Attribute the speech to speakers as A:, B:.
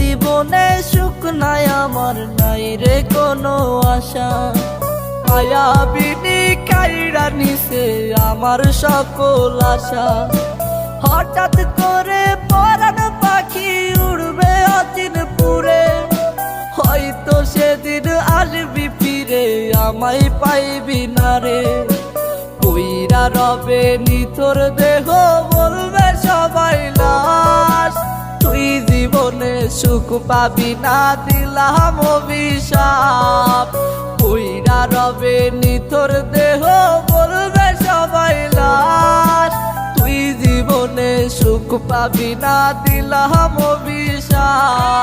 A: জীবনে সুখ নাই আমার, নাই রে কোনো আশা। মায়াবিনী কাইরা নিছে আমার সকল আশা। হঠাৎ করে পরাণ পাখি উড়বে অচিন পুরে, হয়তো সেদিন আসবি ফিরে আমায় পাইবি না রে। কইরা রবে নিথর দেহ বলবে সবাই লাশ, তুই জীবনে সুখ পাবি না দিলাম অভিশাপ। কইরা রবে নিথর দেহ বলবে সবাই লাশ, তুই জীবনে সুখ পাবি না দিলাম অভিশাপ।